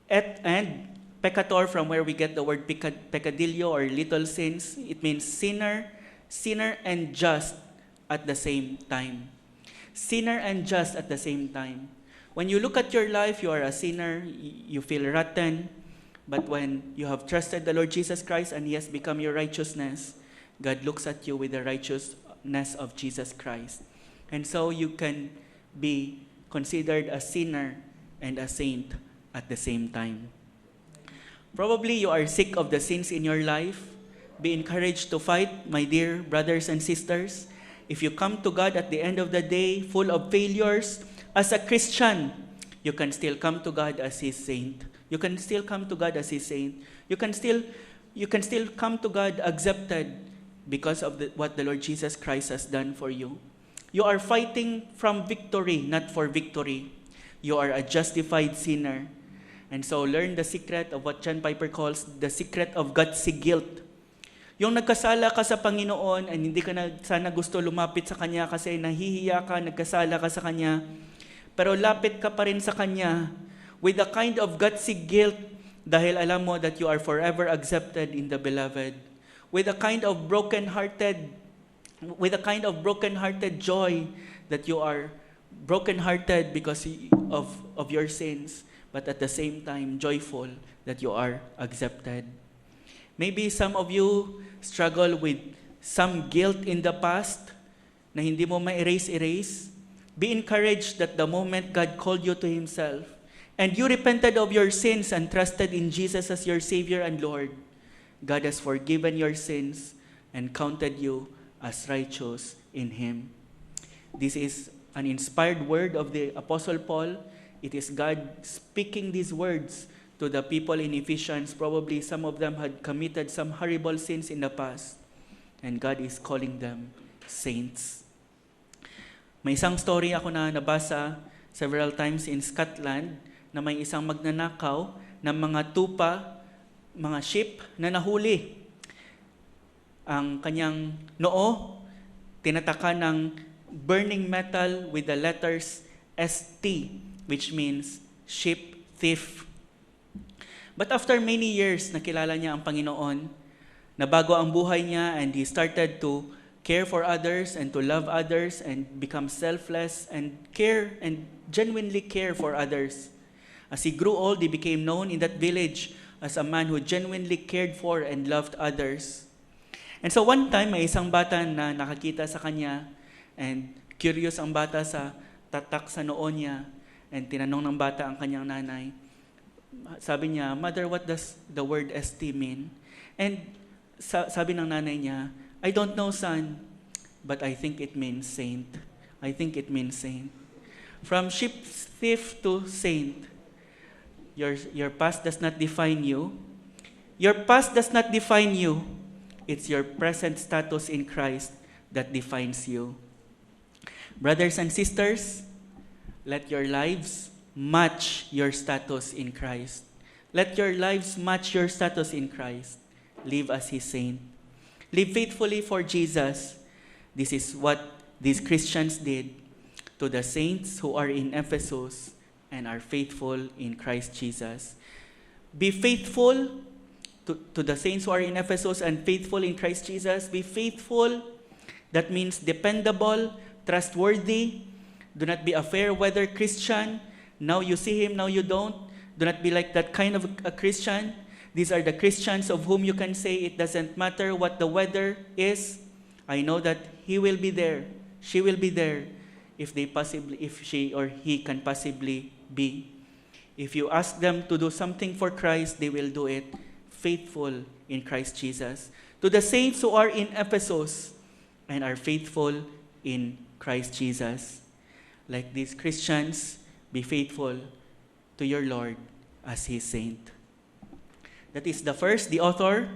And peccator, from where we get the word peccadillo or little sins. It means sinner and just at the same time. Sinner and just at the same time. When you look at your life, you are a sinner, you feel rotten. But when you have trusted the Lord Jesus Christ and He has become your righteousness, God looks at you with the righteousness of Jesus Christ. And so you can be considered a sinner and a saint at the same time. Probably you are sick of the sins in your life. Be encouraged to fight, my dear brothers and sisters. If you come to God at the end of the day full of failures, as a Christian, you can still come to God as His saint. You can still come to God as His saint. You can still come to God accepted because of what the Lord Jesus Christ has done for you. You are fighting from victory, not for victory. You are a justified sinner. And so learn the secret of what John Piper calls the secret of gutsy guilt. Yung nagkasala ka sa Panginoon and hindi ka na sana gusto lumapit sa Kanya kasi nahihiya ka, nagkasala ka sa Kanya, pero lapit ka pa rin sa Kanya with a kind of gutsy guilt dahil alam mo that you are forever accepted in the Beloved. With a kind of broken-hearted joy that you are broken-hearted because of your sins, but at the same time joyful that you are accepted. Maybe some of you struggle with some guilt in the past na hindi mo ma-erase. Be encouraged that the moment God called you to Himself and you repented of your sins and trusted in Jesus as your Savior and Lord, God has forgiven your sins and counted you as righteous in Him. This is an inspired word of the Apostle Paul. It is God speaking these words to the people in Ephesians. Probably some of them had committed some horrible sins in the past, and God is calling them saints. May isang story ako na nabasa several times in Scotland na may isang magnanakaw ng mga tupa, mga sheep na nahuli. Ang kanyang noo, tinataka ng burning metal with the letters ST, which means sheep thief. But after many years, nakilala niya ang Panginoon, nabago ang buhay niya, and he started to care for others and to love others and become selfless and care and genuinely care for others. As he grew old, he became known in that village as a man who genuinely cared for and loved others. And so one time, may isang bata na nakakita sa kanya, and curious ang bata sa tatak sa noo niya, and tinanong ng bata ang kanyang nanay. Sabi niya, "Mother, what does the word ST mean?" And sabi ng nanay niya, "I don't know, son, but I think it means saint. I think it means saint." From sheep thief to saint, your past does not define you. Your past does not define you. It's your present status in Christ that defines you. Brothers and sisters, let your lives match your status in Christ. Let your lives match your status in Christ. Live as His saint. Live faithfully for Jesus. This is what these Christians did. to the saints who are in Ephesus and are faithful in Christ Jesus. Be faithful to the saints who are in Ephesus and faithful in Christ Jesus. Be faithful. That means dependable, trustworthy. Do not be a fair weather Christian. Now you see him, now you don't. Do not be like that kind of a Christian. These are the Christians of whom you can say it doesn't matter what the weather is. I know that he will be there. She will be there if she or he can possibly be. If you ask them to do something for Christ, they will do it. Faithful in Christ Jesus. To the saints who are in Ephesus and are faithful in Christ Jesus. Like these Christians, be faithful to your Lord as His saint. That is the first, the author.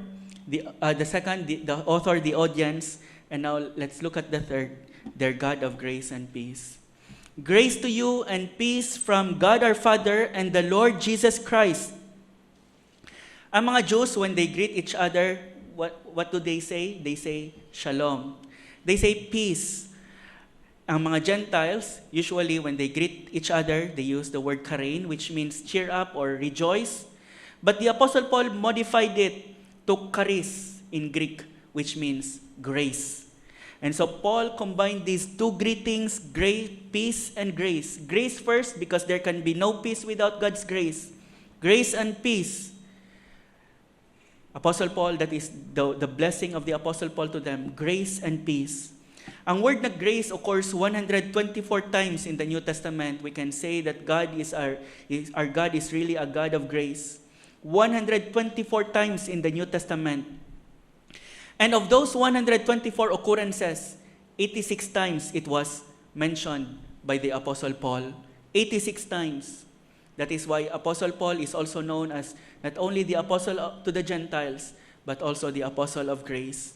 The second, the author, the audience. And now let's look at the third, their God of grace and peace. Grace to you and peace from God our Father and the Lord Jesus Christ. Ang mga Jews, when they greet each other, what do they say? They say, Shalom. They say peace. Ang mga Gentiles, usually when they greet each other, they use the word karein, which means cheer up or rejoice. But the Apostle Paul modified it to charis in Greek, which means grace. And so Paul combined these two greetings, peace and grace. Grace first, because there can be no peace without God's grace. Grace and peace. Apostle Paul, that is the blessing of the Apostle Paul to them, grace and peace. Ang word na grace occurs 124 times in the New Testament. We can say that our God is really a God of grace. 124 times in the New Testament. And of those 124 occurrences, 86 times it was mentioned by the Apostle Paul. 86 times. That is why Apostle Paul is also known as not only the Apostle to the Gentiles, but also the Apostle of Grace.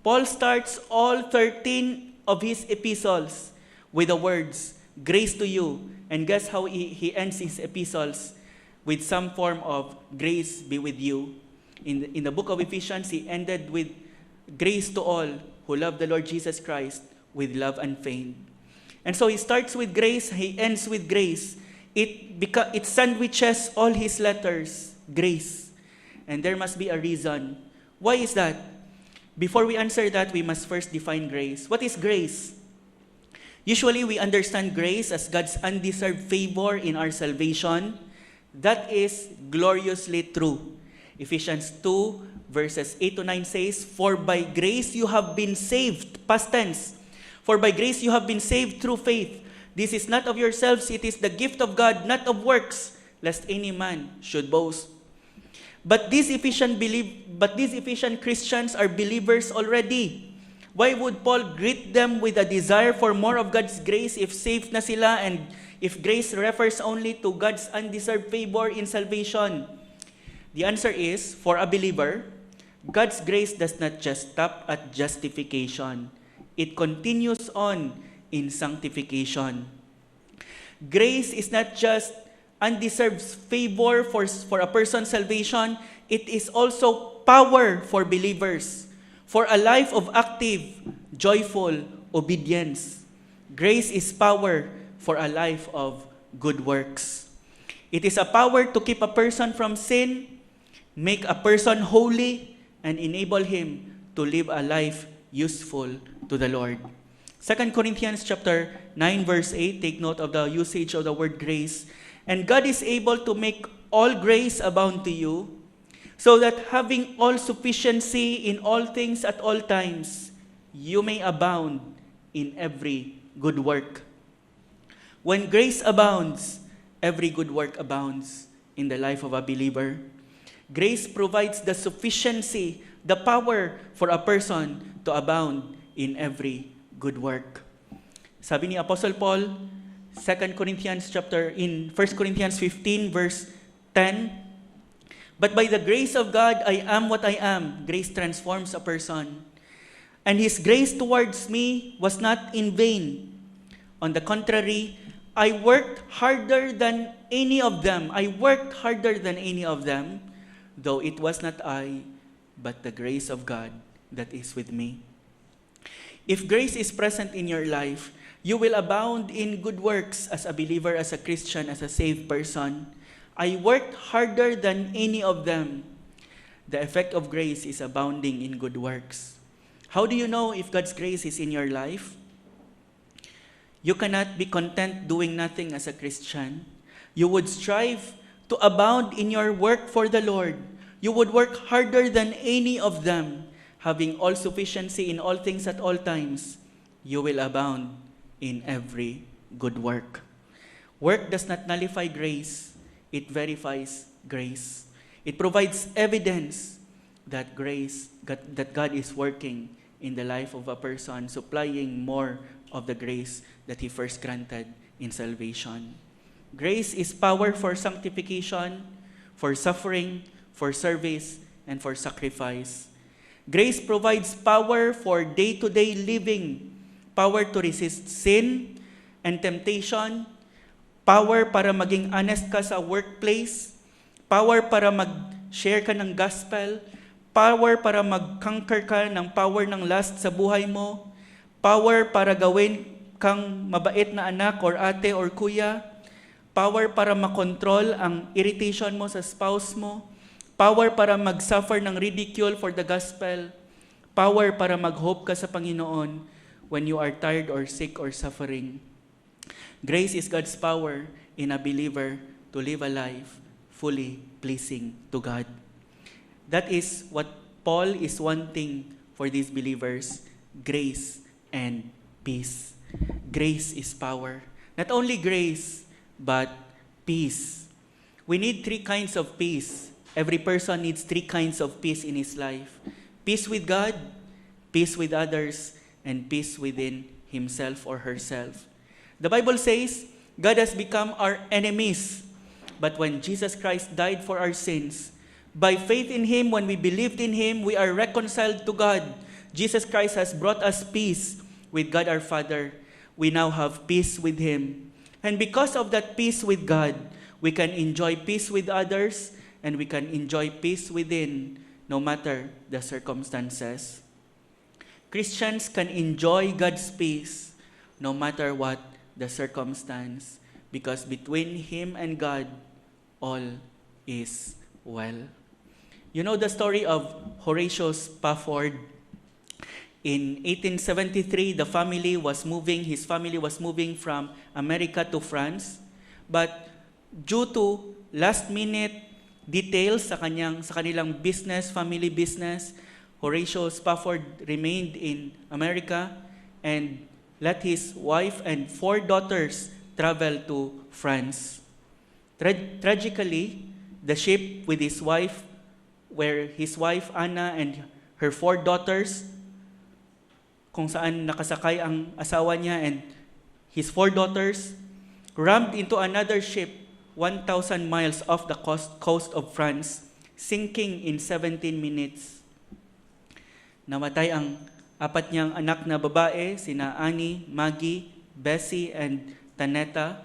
Paul starts all 13 of his epistles with the words, grace to you. And guess how he ends his epistles? With some form of grace be with you. In the book of Ephesians, he ended with grace to all who love the Lord Jesus Christ with love unfeigned. And so he starts with grace, he ends with grace. It sandwiches all his letters, grace. And there must be a reason. Why is that? Before we answer that, we must first define grace. What is grace? Usually we understand grace as God's undeserved favor in our salvation. That is gloriously true. Ephesians 2 verses 8 to 9 says, For by grace you have been saved. Past tense. For by grace you have been saved through faith. This is not of yourselves, it is the gift of God, not of works, lest any man should boast. But these Ephesian Christians are believers already. Why would Paul greet them with a desire for more of God's grace if saved na sila and if grace refers only to God's undeserved favor in salvation? The answer is, for a believer, God's grace does not just stop at justification. It continues on in sanctification. Grace is not just undeserved favor for a person's salvation, it is also power for believers, for a life of active, joyful obedience. Grace is power for a life of good works. It is a power to keep a person from sin, make a person holy, and enable him to live a life useful to the Lord. 2 Corinthians chapter 9 verse 8, take note of the usage of the word grace. And God is able to make all grace abound to you, so that having all sufficiency in all things at all times, you may abound in every good work. When grace abounds, every good work abounds in the life of a believer. Grace provides the sufficiency, the power for a person to abound in every good work. Sabi ni Apostle Paul, 1 Corinthians 15 verse 10, But by the grace of God, I am what I am. Grace transforms a person. And His grace towards me was not in vain. On the contrary, I worked harder than any of them. Though it was not I, but the grace of God that is with me. If grace is present in your life, You will abound in good works as a believer, as a Christian, as a saved person. I worked harder than any of them. The effect of grace is abounding in good works. How do you know if God's grace is in your life? You cannot be content doing nothing as a Christian. You would strive to abound in your work for the Lord. You would work harder than any of them, having all sufficiency in all things at all times. You will abound in every good work. Work does not nullify grace. It verifies grace. It provides evidence that that God is working in the life of a person, supplying more of the grace that He first granted in salvation. Grace is power for sanctification, for suffering, for service, and for sacrifice. Grace provides power for day-to-day living, power to resist sin and temptation, power para maging honest ka sa workplace, power para mag-share ka ng gospel, power para mag-conquer ka ng power ng lust sa buhay mo, power para gawin kang mabait na anak or ate or kuya, power para makontrol ang irritation mo sa spouse mo, power para mag-suffer ng ridicule for the gospel, power para mag-hope ka sa Panginoon when you are tired or sick or suffering. Grace is God's power in a believer to live a life fully pleasing to God. That is what Paul is wanting for these believers, grace and peace. Grace is power. Not only grace, but peace. We need three kinds of peace. Every person needs three kinds of peace in his life. Peace with God, peace with others, and peace within himself or herself. The Bible says, God has become our enemies. But when Jesus Christ died for our sins, by faith in Him, when we believed in Him, we are reconciled to God. Jesus Christ has brought us peace with God our Father. We now have peace with Him. And because of that peace with God, we can enjoy peace with others, and we can enjoy peace within, no matter the circumstances. Christians can enjoy God's peace no matter what the circumstance, because between Him and God, all is well. You know the story of Horatio Spafford. In 1873, his family was moving from America to France. But due to last-minute details sa kanilang business, family business, Horatio Spafford remained in America and let his wife and 4 daughters travel to France. Tragically, the ship with his wife, where his wife Anna and her 4 daughters, kung saan nakasakay ang asawa niya and his 4 daughters, rammed into another ship 1,000 miles off the coast of France, sinking in 17 minutes. Namatay ang 4 niyang anak na babae, sina Annie, Maggie, Bessie, and Tanetta.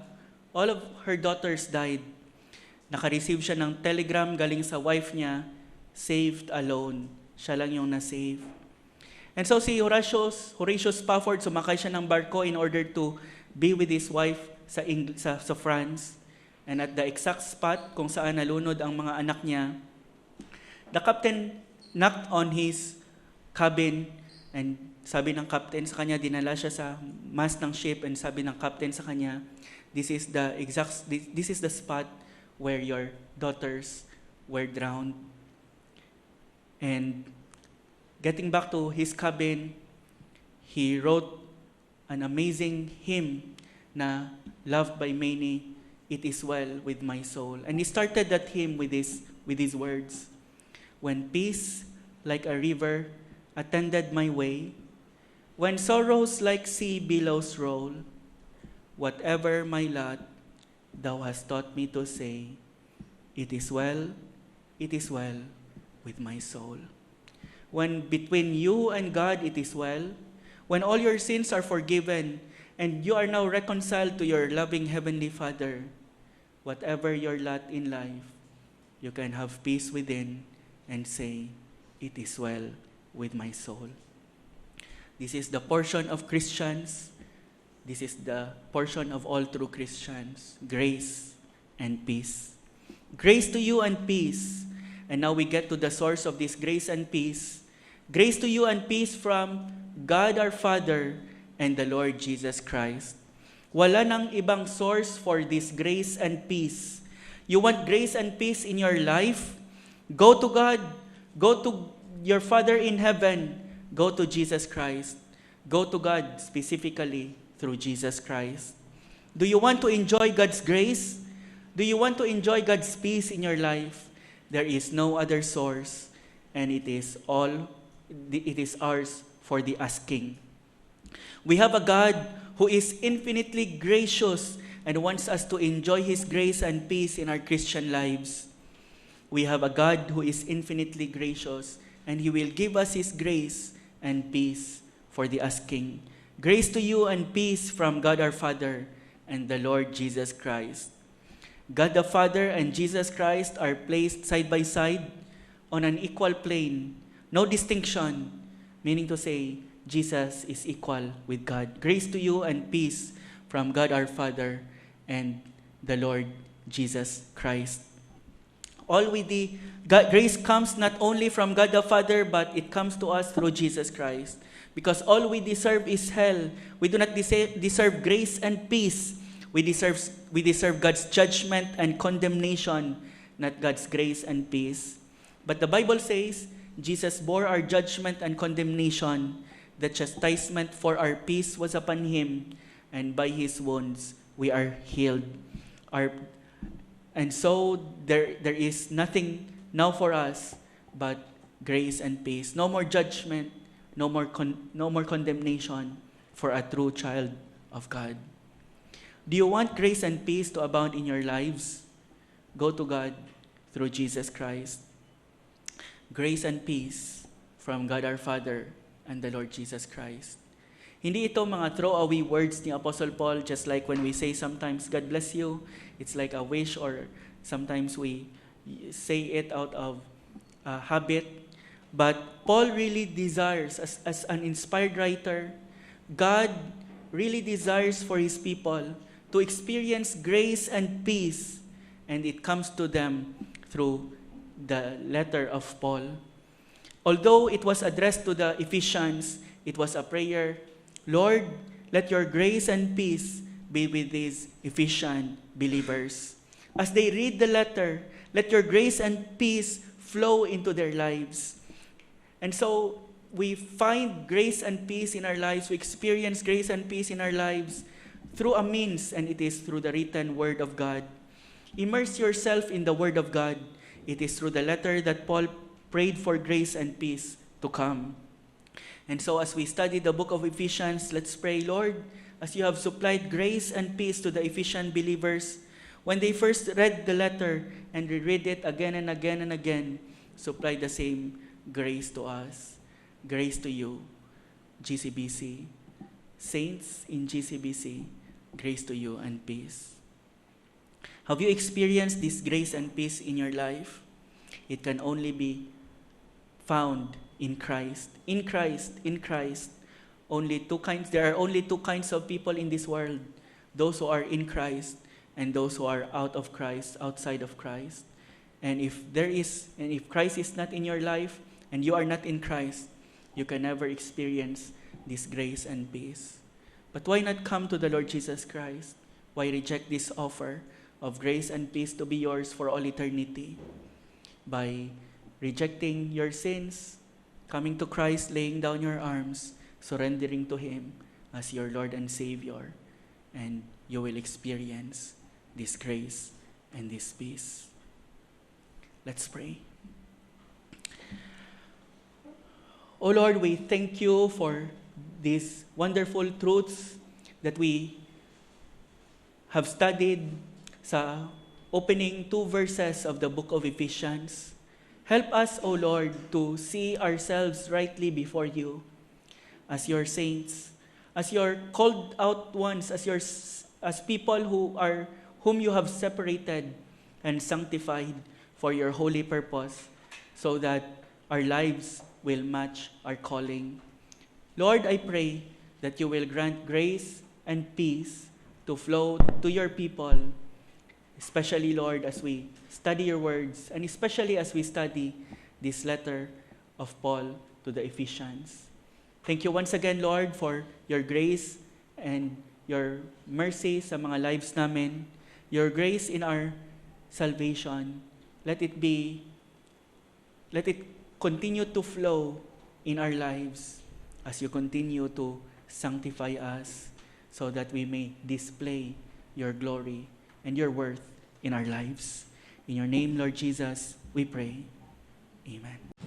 All of her daughters died. Naka-receive siya ng telegram galing sa wife niya, saved alone. Siya lang yung na-save. And so si Horatio Spafford, sumakay siya ng barko in order to be with his wife sa France. And at the exact spot kung saan nalunod ang mga anak niya, the captain knocked on his cabin, and sabi ng captain sa kanya, dinala siya sa mast ng ship, and sabi ng captain sa kanya, this is the spot where your daughters were drowned. And getting back to his cabin, he wrote an amazing hymn na loved by many, "It is well with my soul." And he started that hymn with these words. When peace like a river attended my way, when sorrows like sea billows roll, whatever my lot, thou hast taught me to say, it is well with my soul. When between you and God it is well, when all your sins are forgiven, and you are now reconciled to your loving Heavenly Father, whatever your lot in life, you can have peace within and say, it is well with my soul. This is the portion of Christians This is the portion of all true Christians. Grace and peace. Grace to you and peace. And now we get to the source of this grace and peace. Grace to you and peace from God our Father and the Lord Jesus Christ. Wala nang ibang source for this grace and peace. You want grace and peace in your life? Go to God. Go to your Father in heaven. Go to Jesus Christ. Go to God specifically through Jesus Christ. Do you want to enjoy God's grace? Do you want to enjoy God's peace in your life? There is no other source, and it is ours for the asking. We have a God who is infinitely gracious and wants us to enjoy His grace and peace in our Christian lives. We have a God who is infinitely gracious, and He will give us His grace and peace for the asking. Grace to you and peace from God our Father and the Lord Jesus Christ. God the Father and Jesus Christ are placed side by side on an equal plane. No distinction, meaning to say, Jesus is equal with God. Grace to you and peace from God our Father and the Lord Jesus Christ. Grace comes not only from God the Father, but it comes to us through Jesus Christ. Because all we deserve is hell. We do not deserve grace and peace. We deserve God's judgment and condemnation, not God's grace and peace. But the Bible says, Jesus bore our judgment and condemnation. The chastisement for our peace was upon Him, and by His wounds we are healed. And so there is nothing now for us but grace and peace. No more judgment, no more condemnation for a true child of God. Do you want grace and peace to abound in your lives? Go to God through Jesus Christ. Grace and peace from God our Father and the Lord Jesus Christ. Hindi ito mga throwaway words ni Apostle Paul, just like when we say sometimes, God bless you. It's like a wish, or sometimes we say it out of habit. But Paul really desires, as an inspired writer, God really desires for His people to experience grace and peace, and it comes to them through the letter of Paul. Although it was addressed to the Ephesians, it was a prayer, Lord, let your grace and peace be with these Ephesian believers. As they read the letter, let your grace and peace flow into their lives. And so we find grace and peace in our lives. We experience grace and peace in our lives through a means, and it is through the written Word of God. Immerse yourself in the Word of God. It is through the letter that Paul prayed for grace and peace to come. And so as we study the book of Ephesians, let's pray, Lord, as you have supplied grace and peace to the Ephesian believers, when they first read the letter and reread it again and again and again, supply the same grace to us. Grace to you, GCBC. Saints in GCBC, grace to you and peace. Have you experienced this grace and peace in your life? It can only be found in Christ. In Christ, in Christ. There are only two kinds of people in this world. Those who are in Christ and those who are out of Christ, outside of Christ. And if Christ is not in your life and you are not in Christ, you can never experience this grace and peace. But why not come to the Lord Jesus Christ? Why reject this offer of grace and peace to be yours for all eternity? By rejecting your sins, coming to Christ, laying down your arms, surrendering to Him as your Lord and Savior, and you will experience this grace and this peace. Let's pray. Oh Lord, we thank you for these wonderful truths that we have studied sa opening 2 verses of the book of Ephesians. Help us, O Lord, to see ourselves rightly before you as your saints, as your called out ones, as people whom you have separated and sanctified for your holy purpose, so that our lives will match our calling. Lord, I pray that you will grant grace and peace to flow to your people, especially, Lord, as we study your words, and especially as we study this letter of Paul to the Ephesians. Thank you once again, Lord, for your grace and your mercy sa mga lives namin, your grace in our salvation. Let it continue to flow in our lives as you continue to sanctify us so that we may display your glory and your worth in our lives. In your name, Lord Jesus, we pray. Amen.